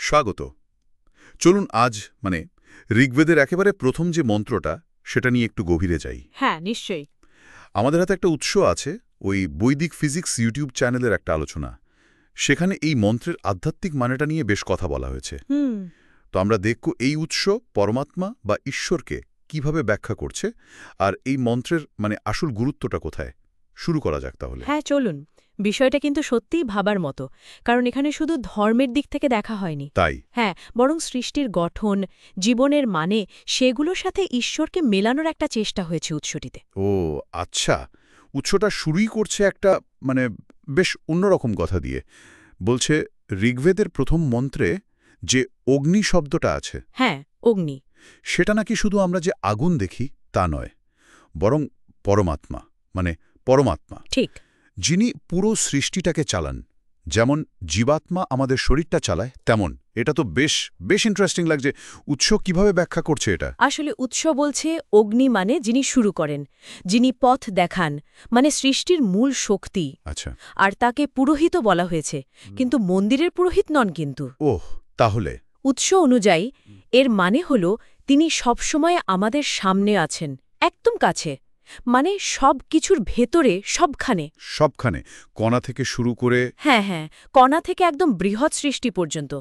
স্বাগত। চলুন আজ ঋগ্বেদের একেবারে প্রথম যে মন্ত্রটা সেটা নিয়ে একটু গভীরে যাই। হ্যাঁ, নিশ্চয়ই। আমাদের হাতে একটা উৎস আছে, ওই বৈদিক ফিজিক্স ইউটিউব চ্যানেলের একটা আলোচনা। সেখানে এই মন্ত্রের আধ্যাত্মিক মানেটা নিয়ে বেশ কথা বলা হয়েছে। তো আমরা দেখব এই উৎস পরমাত্মা বা ঈশ্বরকে কিভাবে ব্যাখ্যা করছে, আর এই মন্ত্রের আসল গুরুত্বটা কোথায়। শুরু করা যাক তাহলে। হ্যাঁ, চলুন। বিষয়টা কিন্তু সত্যিই ভাবার মতো, কারণ এখানে শুধু ধর্মের দিক থেকে দেখা হয়নি। তাই? হ্যাঁ, বরং সৃষ্টির গঠন, জীবনের মানে, সেগুলোর সাথে ঈশ্বরকে মেলানোর একটা চেষ্টা হয়েছে উৎসটিতে। ও আচ্ছা, উৎসটা শুরুই করছে একটা বেশ অন্যরকম কথা দিয়ে। বলছে ঋগ্বেদের প্রথম মন্ত্রে যে অগ্নি শব্দটা আছে, হ্যাঁ, অগ্নি। সেটা নাকি শুধু আমরা যে আগুন দেখি তা নয়, বরং পরমাত্মা, পরমাত্মা, ঠিক। যিনি পুরো সৃষ্টিটাকে চালান। যেমন জীবাত্মা আমাদের শরীরটা চালায়, তেমন। এটা তো বেশ ইন্টারেস্টিং লাগছে। উৎস কিভাবে ব্যাখ্যা করছে এটা? আসলে উৎস বলছে অগ্নি মানে যিনি শুরু করেন, যিনি পথ দেখান, সৃষ্টির মূল শক্তি। আচ্ছা। আর তাকে পুরোহিতও বলা হয়েছে, কিন্তু মন্দিরের পুরোহিত নন কিন্তু। ওহ, তাহলে উৎস অনুযায়ী এর মানে হল তিনি সবসময় আমাদের সামনে আছেন, একদম কাছে, সব কিছুর ভেতরে, সবখানে, কণা থেকে শুরু করে। হ্যাঁ, কণা থেকে একদম বৃহৎ সৃষ্টি পর্যন্ত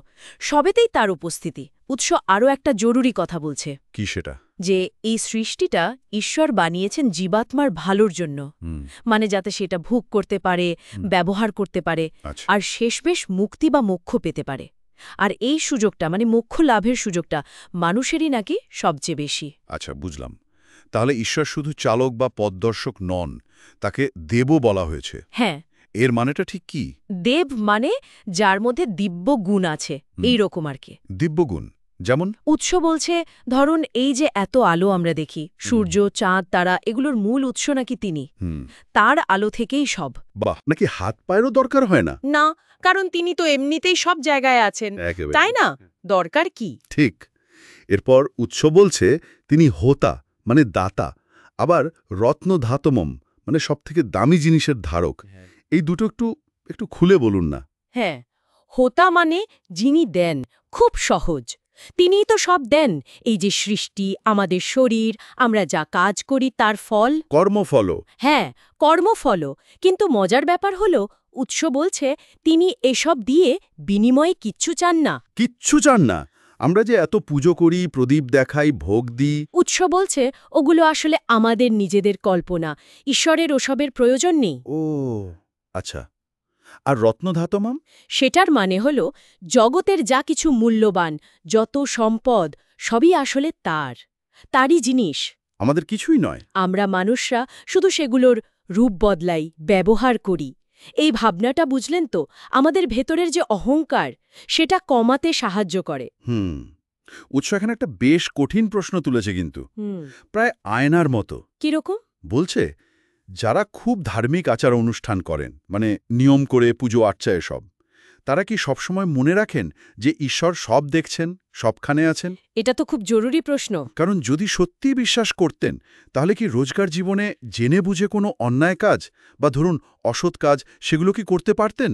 সবেতেই তার উপস্থিতি। উৎস আরও একটা জরুরি কথা বলছে। কি সেটা? যে এই সৃষ্টিটা ঈশ্বর বানিয়েছেন জীবাত্মার ভালোর জন্য, যাতে সেটা ভোগ করতে পারে, ব্যবহার করতে পারে, আচ্ছা। আর শেষমেশ মুক্তি বা মোক্ষ পেতে পারে। আর এই সুযোগটা মোক্ষ লাভের সুযোগটা মানুষেরই নাকি সবচেয়ে বেশি। আচ্ছা, বুঝলাম। তাহলে ঈশ্বর শুধু চালক বা পথদর্শক নন, তাকে দেবও বলা হয়েছে। হ্যাঁ। এর মানেটা ঠিক কি? দেব যার মধ্যে দিব্য গুণ আছে, এই রকম আর কি। দিব্যগুণ যেমন? উৎস বলছে, ধরুন এই যে এত আলো আমরা দেখি, সূর্য, চাঁদ, তারা, এগুলোর মূল উৎস নাকি তিনি। তার আলো থেকেই সব। বাহ, নাকি হাত পায়েরও দরকার হয় না? না, কারণ তিনি তো এমনিতেই সব জায়গায় আছেন, তাই না? দরকার কি? ঠিক। এরপর উৎস বলছে তিনি হোতা, দাতা, আবার রত্নধাতমম, সবথেকে দামি জিনিসের ধারক। এই দুটো একটু খুলে বলুন না। হ্যাঁ, হোতা যিনি দেন, খুব সহজ। তিনিই তো সব দেন। এই যে সৃষ্টি, আমাদের শরীর, আমরা যা কাজ করি তার ফল, কর্মফল। হ্যাঁ, কর্মফল। কিন্তু মজার ব্যাপার হলো, উৎস বলছে তিনি এসব দিয়ে বিনিময়ে কিচ্ছু চান না। কিচ্ছু চান না? আমরা যে এত পুজো করি, প্রদীপ দেখাই, ভোগ দিই। উৎস বলছে ওগুলো আসলে আমাদের নিজেদের কল্পনা, ঈশ্বরের ওসবের প্রয়োজন নেই। ও আচ্ছা। আর রত্নধাতমম? সেটার মানে হল জগতের যা কিছু মূল্যবান, যত সম্পদ, সবই আসলে তারই জিনিস। আমাদের কিছুই নয়। আমরা মানুষরা শুধু সেগুলোর রূপ বদলাই, ব্যবহার করি। এই ভাবনাটা বুঝলেন তো, আমাদের ভেতরের যে অহংকার, সেটা কমাতে সাহায্য করে। উৎস এখানে একটা বেশ কঠিন প্রশ্ন তুলেছে, কিন্তু প্রায় আয়নার মতো। কিরকম? বলছে যারা খুব ধার্মিক আচার অনুষ্ঠান করেন, নিয়ম করে পুজো আর্চা এসব, তারা কি সবসময় মনে রাখেন যে ঈশ্বর সব দেখছেন, সবখানে আছেন? এটা তো খুব জরুরি প্রশ্ন। কারণ যদি সত্যি বিশ্বাস করতেন, তাহলে কি রোজকার জীবনে জেনে বুঝে কোনো অন্যায় কাজ বা ধরুন অসৎ কাজ, সেগুলো কি করতে পারতেন?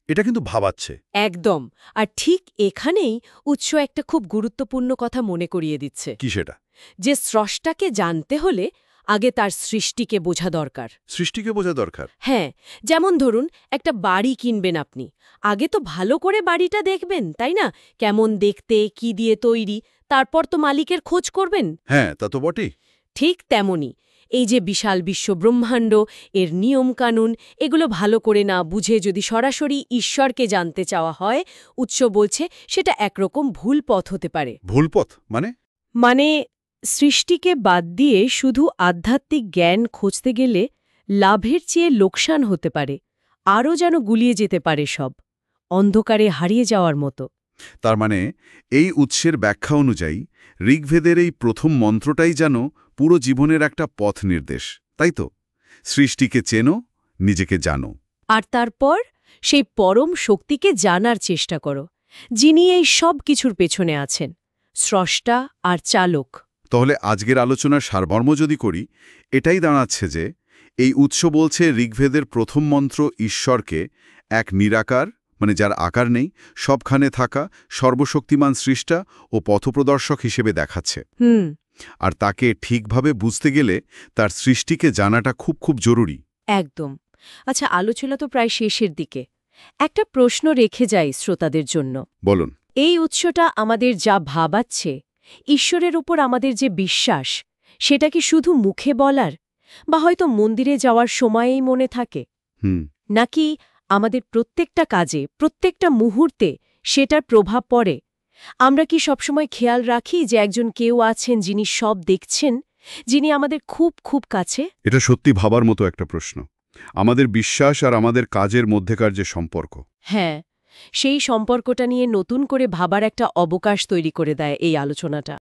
এটা কিন্তু ভাবাচ্ছে। একদম। আর ঠিক এখানেই উৎস একটা খুব গুরুত্বপূর্ণ কথা মনে করিয়ে দিচ্ছে। কি সেটা? যে স্রষ্টাকে জানতে হলে আগে তার সৃষ্টিকে বোঝা দরকার। সৃষ্টিকে বোঝা দরকার? হ্যাঁ, যেমন ধরুন একটা বাড়ি কিনবেন আপনি, আগে তো ভালো করে বাড়িটা দেখবেন, তাই না? কেমন দেখতে, কি দিয়ে তৈরি, তারপর তো মালিকের খোঁজ করবেন। হ্যাঁ, তা তো বটেই। ঠিক তেমনি এই যে বিশাল বিশ্বব্রহ্মাণ্ড, এর নিয়মকানুন, এগুলো ভালো করে না বুঝে যদি সরাসরি ঈশ্বরকে জানতে চাওয়া হয়, উৎস বলছে সেটা একরকম ভুল পথ হতে পারে। ভুল পথ সৃষ্টিকে বাদ দিয়ে শুধু আধ্যাত্মিক জ্ঞান খুঁজতে গেলে লাভের চেয়ে লোকসান হতে পারে, আরও যেন গুলিয়ে যেতে পারে সব, অন্ধকারে হারিয়ে যাওয়ার মতো। তার এই উৎসের ব্যাখ্যা অনুযায়ী ঋগ্বেদের এই প্রথম মন্ত্রটাই যেন পুরো জীবনের একটা পথ নির্দেশ, তাই তো? সৃষ্টিকে চেনো, নিজেকে জানো, আর তারপর সেই পরম শক্তিকে জানার চেষ্টা করো, যিনি এই সব কিছুর পেছনে আছেন, স্রষ্টা আর চালক। তাহলে আজকের আলোচনার সারমর্ম যদি করি, এটাই দাঁড়াচ্ছে যে এই উৎস বলছে ঋগ্বেদের প্রথম মন্ত্র ঈশ্বরকে এক নিরাকার, মানে যার আকার নেই, সবখানে থাকা, সর্বশক্তিমান সৃষ্টা ও পথপ্রদর্শক হিসেবে দেখাচ্ছে। আর তাকে ঠিকভাবে বুঝতে গেলে তার সৃষ্টিকে জানাটা খুব খুব জরুরি। একদম। আচ্ছা, আলোচনা তো প্রায় শেষের দিকে। একটা প্রশ্ন রেখে যাই শ্রোতাদের জন্য। বলুন। এই উৎসটা আমাদের যা ভাবাচ্ছে, ঈশ্বরের উপর আমাদের যে বিশ্বাস, সেটা কি শুধু মুখে বলার, বা হয়তো মন্দিরে যাওয়ার সময়েই মনে থাকে, নাকি আমাদের প্রত্যেকটা কাজে, প্রত্যেকটা মুহূর্তে সেটার প্রভাব পড়ে? আমরা কি সবসময় খেয়াল রাখি যে একজন কেউ আছেন যিনি সব দেখছেন, যিনি আমাদের খুব খুব কাছে? এটা সত্যি ভাবার মতো একটা প্রশ্ন। আমাদের বিশ্বাস আর আমাদের কাজের মধ্যেকার যে সম্পর্ক, হ্যাঁ, সেই সম্পর্কটা নিয়ে নতুন করে ভাবার একটা অবকাশ তৈরি করে দেয় এই আলোচনাটা।